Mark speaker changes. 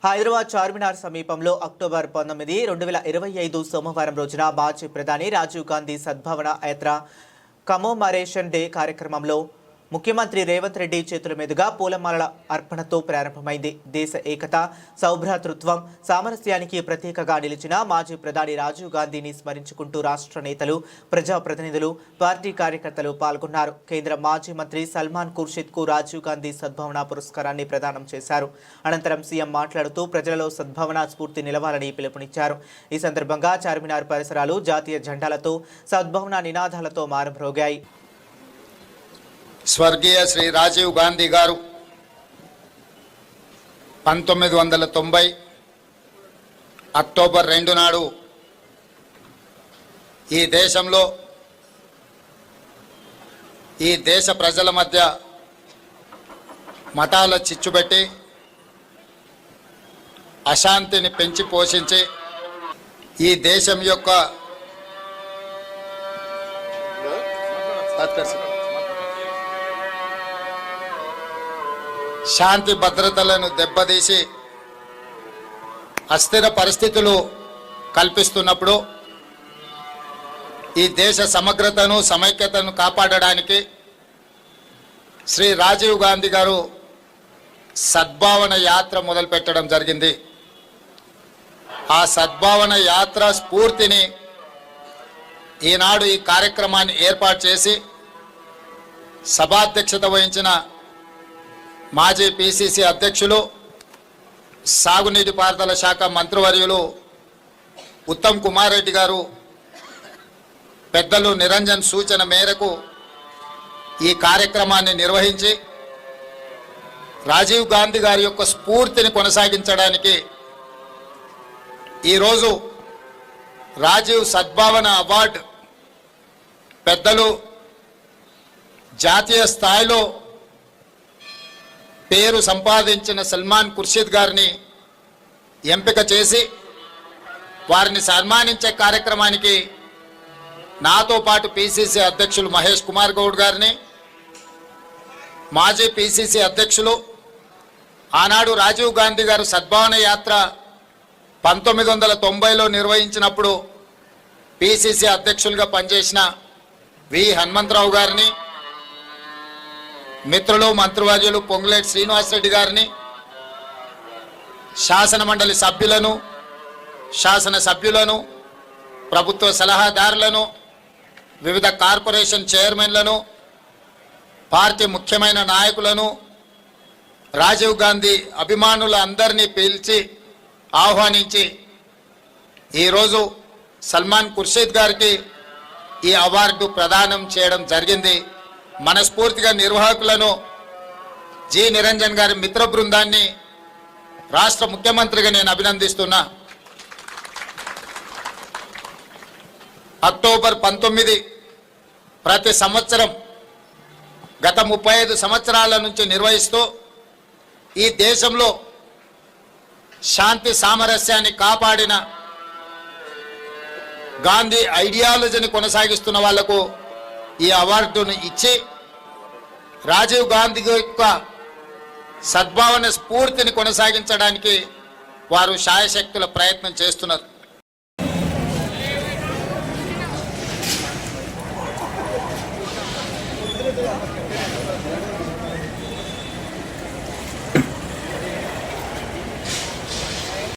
Speaker 1: హైదరాబాద్ చార్మినార్ సమీపంలో అక్టోబర్ 19, 2025 సోమవారం రోజున మాజీ ప్రధాని రాజీవ్ గాంధీ సద్భావన యాత్ర కమోమరేషన్ డే కార్యక్రమంలో ముఖ్యమంత్రి రేవంత్ రెడ్డి చేతుల మీదుగా పూలమాలల అర్పణతో ప్రారంభమైంది. దేశ ఏకత, సౌభ్రాతృత్వం, సామరస్యానికి ప్రతీకగా నిలిచిన మాజీ ప్రధాని రాజీవ్ గాంధీని స్మరించుకుంటూ రాష్ట్ర నేతలు, ప్రజాప్రతినిధులు, పార్టీ కార్యకర్తలు పాల్గొన్నారు. కేంద్ర మాజీ మంత్రి సల్మాన్ ఖుర్షిద్కు రాజీవ్ గాంధీ సద్భావన పురస్కారాన్ని ప్రదానం చేశారు. అనంతరం సీఎం మాట్లాడుతూ ప్రజలలో సద్భావన స్ఫూర్తి నిలవాలని పిలుపునిచ్చారు. ఈ సందర్భంగా చార్మినార్ పరిసరాలు జాతీయ జెండాలతో, సద్భావన నినాదాలతో మారుమ్రోగాయి.
Speaker 2: స్వర్గీయ శ్రీ రాజీవ్ గాంధీ గారు 1990 అక్టోబర్ 2 నాడు ఈ దేశంలో ఈ దేశ ప్రజల మధ్య మతాల చిచ్చుపెట్టి అశాంతిని పెంచి పోషించి ఈ దేశం యొక్క శాంతి భద్రతలను దెబ్బతీసి అస్థిర పరిస్థితులు కల్పిస్తున్నప్పుడు ఈ దేశ సమగ్రతను, సమైక్యతను కాపాడడానికి శ్రీ రాజీవ్ గాంధీ గారు సద్భావన యాత్ర మొదలుపెట్టడం జరిగింది. ఆ సద్భావన యాత్ర స్ఫూర్తిని ఈనాడు ఈ కార్యక్రమాన్ని ఏర్పాటు చేసి సభాధ్యక్షత వహించిన మాజీ పిసిసి అధ్యక్షులు, సాగునీటి పారుదల శాఖ మంత్రివర్యులు ఉత్తమ్ కుమార్ రెడ్డి గారు పెద్దలు నిరంజన్ సూచన మేరకు ఈ కార్యక్రమాన్ని నిర్వహించి రాజీవ్ గాంధీ గారి యొక్క స్ఫూర్తిని కొనసాగించడానికి ఈరోజు రాజీవ్ సద్భావన అవార్డు పెద్దలు జాతీయ స్థాయిలో పేరు సంపాదించిన సల్మాన్ ఖుర్షిద్ గారిని ఎంపిక చేసి వారిని సన్మానించే కార్యక్రమానికి నాతో పాటు పిసిసి అధ్యక్షులు మహేష్ కుమార్ గౌడ్ గారిని, మాజీ పిసిసి అధ్యక్షులు, ఆనాడు రాజీవ్ గాంధీ గారు సద్భావన యాత్ర 1990లో నిర్వహించినప్పుడు పిసిసి అధ్యక్షులుగా పనిచేసిన వి హనుమంతరావు గారిని, మిత్రులు, మంత్రివర్యులు పొంగులేటి శ్రీనివాసరెడ్డి గారిని, శాసన మండలి సభ్యులను, శాసన సభ్యులను, ప్రభుత్వ సలహాదారులను, వివిధ కార్పొరేషన్ చైర్మన్లను, పార్టీ ముఖ్యమైన నాయకులను, రాజీవ్ గాంధీ అభిమానుల అందరినీ పిలిచి ఆహ్వానించి ఈరోజు సల్మాన్ ఖుర్షిద్ గారికి ఈ అవార్డు ప్రదానం చేయడం జరిగింది. మనస్ఫూర్తిగా నిర్వాహకులను, జి నిరంజన్ గారి మిత్ర బృందాన్ని రాష్ట్ర ముఖ్యమంత్రిగా నేను అభినందిస్తున్నా. అక్టోబర్ 19 ప్రతి సంవత్సరం గత 35 సంవత్సరాల నుంచి నిర్వహిస్తూ ఈ దేశంలో శాంతి సామరస్యాన్ని కాపాడిన గాంధీ ఐడియాలజీని కొనసాగిస్తున్న వాళ్లకు ఈ అవార్డును ఇచ్చి రాజీవ్ గాంధీ యొక్క సద్భావన స్ఫూర్తిని కొనసాగించడానికి వారు శాయశక్తుల ప్రయత్నం చేస్తున్నారు.